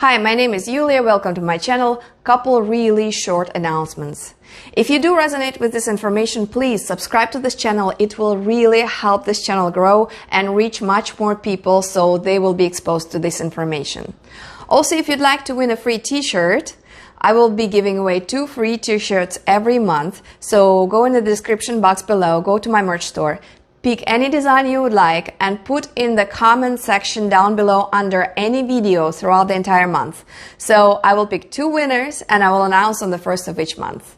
Hi, my name is Yulia. Welcome to my channel. Couple really short announcements. If you do resonate with this information, please subscribe to this channel. It will really help this channel grow and reach much more people so they will be exposed to this information. Also, if you'd like to win a free t-shirt, I will be giving away 2 free t-shirts every month. So go in the description box below, go to my merch store, pick any design you would like and put in the comment section down below under any video throughout the entire month. So I will pick 2 winners and I will announce on the 1st of each month.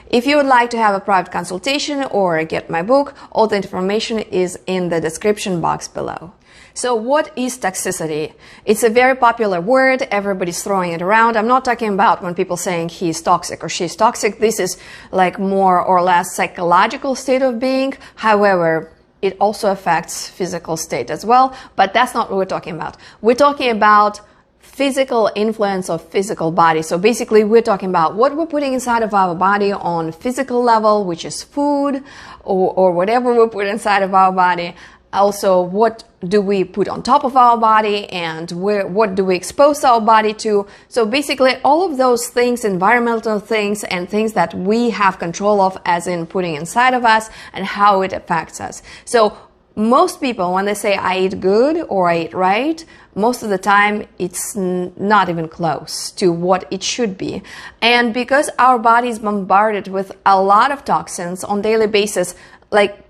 If you would like to have a private consultation or get my book, all the information is in the description box below. So what is toxicity? It's a very popular word. Everybody's throwing it around. I'm not talking about when people saying he's toxic or she's toxic. This is like more or less psychological state of being. However, it also affects physical state as well, but that's not what we're talking about. We're talking about physical influence of physical body. So basically we're talking about what we're putting inside of our body on physical level, which is food or whatever we put inside of our body. Also, what do we put on top of our body and what do we expose our body to? So basically all of those things, environmental things and things that we have control of, as in putting inside of us and how it affects us. So most people, when they say I eat good or I eat right, most of the time it's not even close to what it should be. And because our body is bombarded with a lot of toxins on a daily basis, like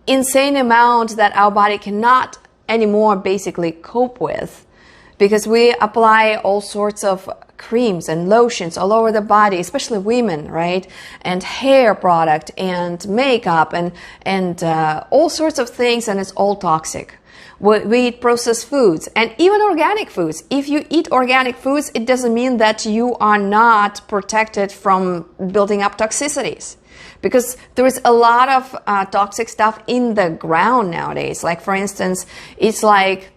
insane amount that our body cannot anymore basically cope with, because we apply all sorts of creams and lotions all over the body, especially women, right? And hair product and makeup and all sorts of things, and it's all toxic. We eat processed foods and even organic foods. If you eat organic foods, it doesn't mean that you are not protected from building up toxicities. Because there is a lot of toxic stuff in the ground nowadays. Like, for instance, it's like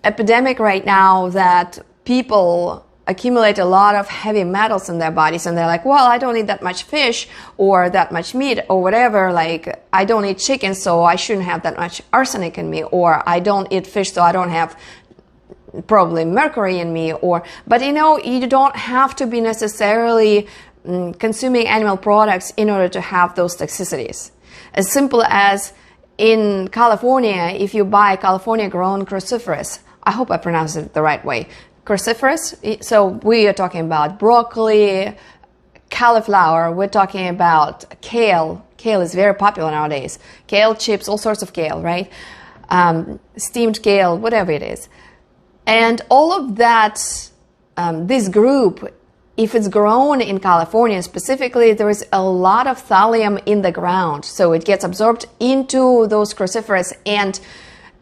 epidemic right now that people accumulate a lot of heavy metals in their bodies, and they're like, well, I don't eat that much fish or that much meat or whatever. Like, I don't eat chicken, so I shouldn't have that much arsenic in me, or I don't eat fish, so I don't have probably mercury in me. But you know, you don't have to be necessarily consuming animal products in order to have those toxicities. As simple as in California, if you buy California grown cruciferous, I hope I pronounced it the right way, cruciferous, so we are talking about broccoli, cauliflower, we're talking about kale. Kale is very popular nowadays. Kale chips, all sorts of kale, right? Steamed kale, whatever it is. And all of that, this group, if it's grown in California specifically, there is a lot of thallium in the ground. So it gets absorbed into those cruciferous, and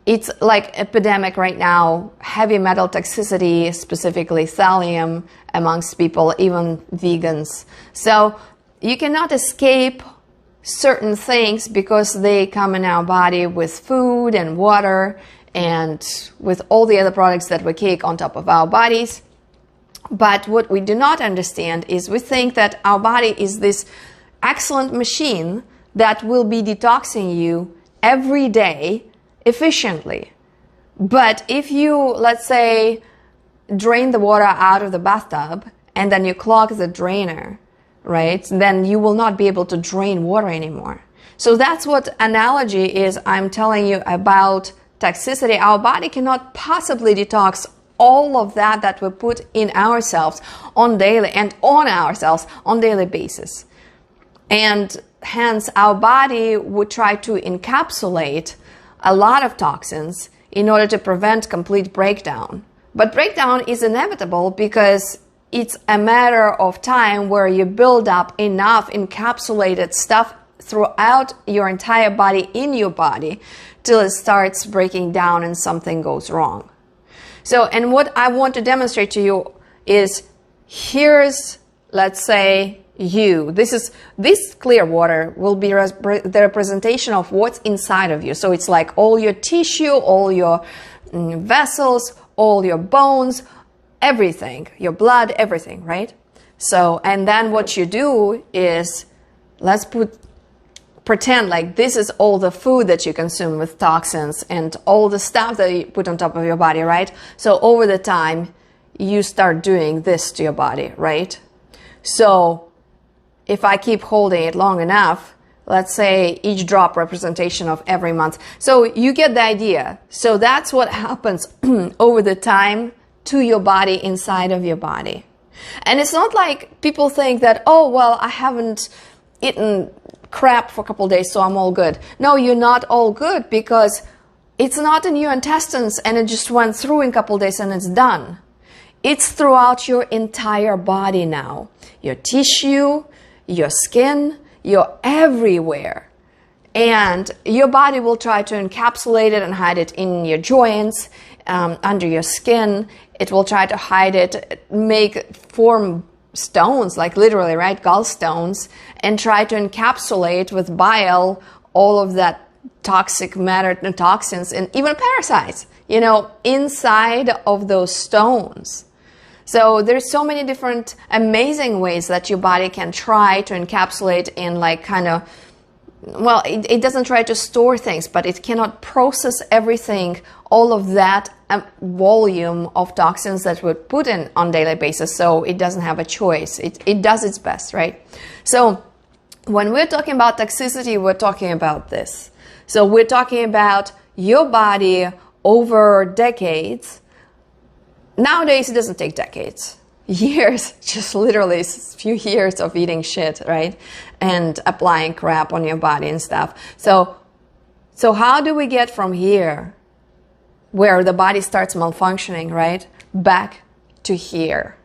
it's like epidemic right now, heavy metal toxicity, specifically thallium amongst people, even vegans. So you cannot escape certain things because they come in our body with food and water and with all the other products that we take on top of our bodies. But what we do not understand is we think that our body is this excellent machine that will be detoxing you every day efficiently. But if you, let's say, drain the water out of the bathtub and then you clog the drainer, right, then you will not be able to drain water anymore. So that's what analogy is I'm telling you about toxicity. Our body cannot possibly detox all of that we put in ourselves on daily basis. And hence our body would try to encapsulate a lot of toxins in order to prevent complete breakdown. But breakdown is inevitable because it's a matter of time where you build up enough encapsulated stuff throughout your entire body, in your body, till it starts breaking down and something goes wrong. So, and what I want to demonstrate to you is, here's, let's say, you. This clear water will be the representation of what's inside of you. So it's like all your tissue, all your vessels, all your bones, everything, your blood, everything, right? So, and then what you do is, let's pretend like this is all the food that you consume with toxins and all the stuff that you put on top of your body, right? So over the time, you start doing this to your body, right? So if I keep holding it long enough, let's say each drop representation of every month. So you get the idea. So that's what happens over the time to your body, inside of your body. And it's not like people think that, oh, well, I haven't eaten crap for a couple of days, so I'm all good. No, you're not all good, because it's not in your intestines and it just went through in a couple of days and it's done. It's throughout your entire body now. Your tissue, your skin, you're everywhere. And your body will try to encapsulate it and hide it in your joints, under your skin. It will try to hide it, form stones, like literally, right, gallstones, and try to encapsulate with bile all of that toxic matter and toxins and even parasites, inside of those stones. So there's so many different amazing ways that your body can try to encapsulate in it doesn't try to store things, but it cannot process everything, all of that volume of toxins that we put in on a daily basis. So it doesn't have a choice. It does its best, right? So when we're talking about toxicity, we're talking about this. So we're talking about your body over decades. Nowadays, it doesn't take decades. Years, just literally a few years of eating shit, right? And applying crap on your body and stuff. So how do we get from here, where the body starts malfunctioning, right, back to here?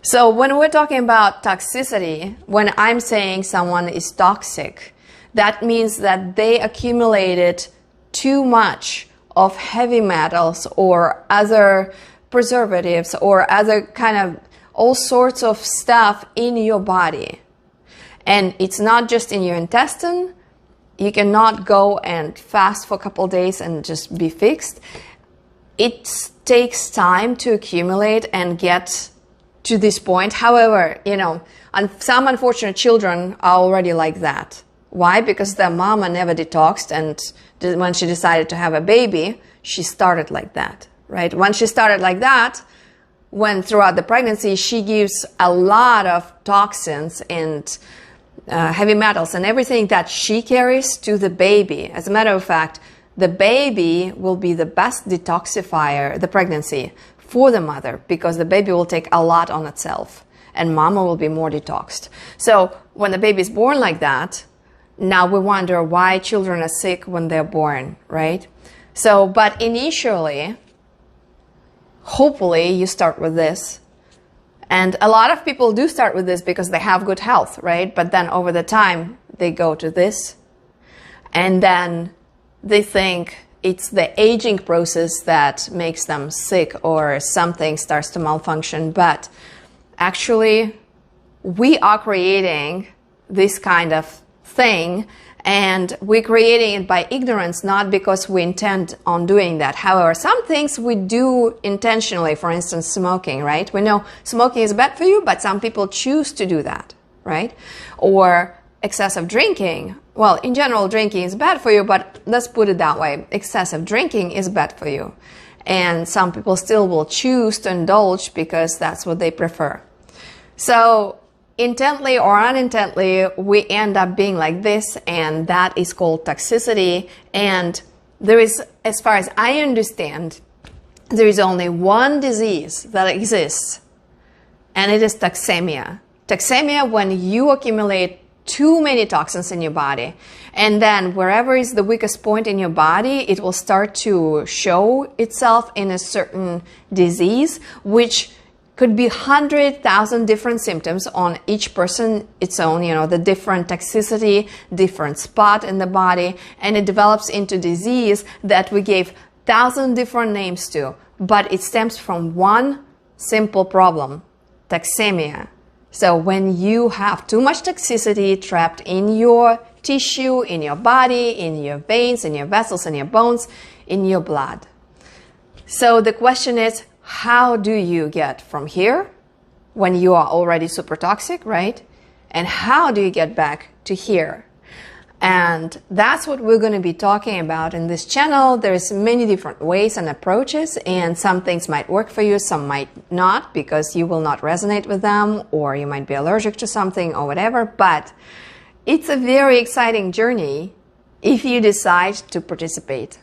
So when we're talking about toxicity, when I'm saying someone is toxic, that means that they accumulated too much of heavy metals or other preservatives or other kind of all sorts of stuff in your body. And it's not just in your intestine. You cannot go and fast for a couple of days and just be fixed. It takes time to accumulate and get to this point. However, some unfortunate children are already like that. Why? Because their mama never detoxed, and when she decided to have a baby, she started like that, right? When she started like that, when throughout the pregnancy, she gives a lot of toxins and heavy metals and everything that she carries to the baby. As a matter of fact, the baby will be the best detoxifier, the pregnancy, for the mother, because the baby will take a lot on itself and mama will be more detoxed. So when the baby is born like that, now we wonder why children are sick when they're born, right? So, but initially, hopefully you start with this. And a lot of people do start with this because they have good health, right? But then over the time, they go to this. And then they think it's the aging process that makes them sick or something starts to malfunction. But actually, we are creating this kind of thing, and we're creating it by ignorance, not because we intend on doing that. However, some things we do intentionally, for instance, smoking, right? We know smoking is bad for you, but some people choose to do that, right? Or excessive drinking. Well, in general, drinking is bad for you, but let's put it that way. Excessive drinking is bad for you. And some people still will choose to indulge because that's what they prefer. So intently or unintently, we end up being like this, and that is called toxicity. And there is, as far as I understand, there is only one disease that exists, and it is toxemia. Toxemia, when you accumulate too many toxins in your body, and then wherever is the weakest point in your body, it will start to show itself in a certain disease, which could be 100,000 different symptoms on each person, its own, the different toxicity, different spot in the body, and it develops into disease that we gave 1,000 different names to, but it stems from one simple problem, toxemia. So when you have too much toxicity trapped in your tissue, in your body, in your veins, in your vessels, in your bones, in your blood. So the question is, how do you get from here when you are already super toxic, right? And how do you get back to here? And that's what we're going to be talking about in this channel. There's many different ways and approaches, and some things might work for you, some might not, because you will not resonate with them, or you might be allergic to something or whatever. But it's a very exciting journey if you decide to participate.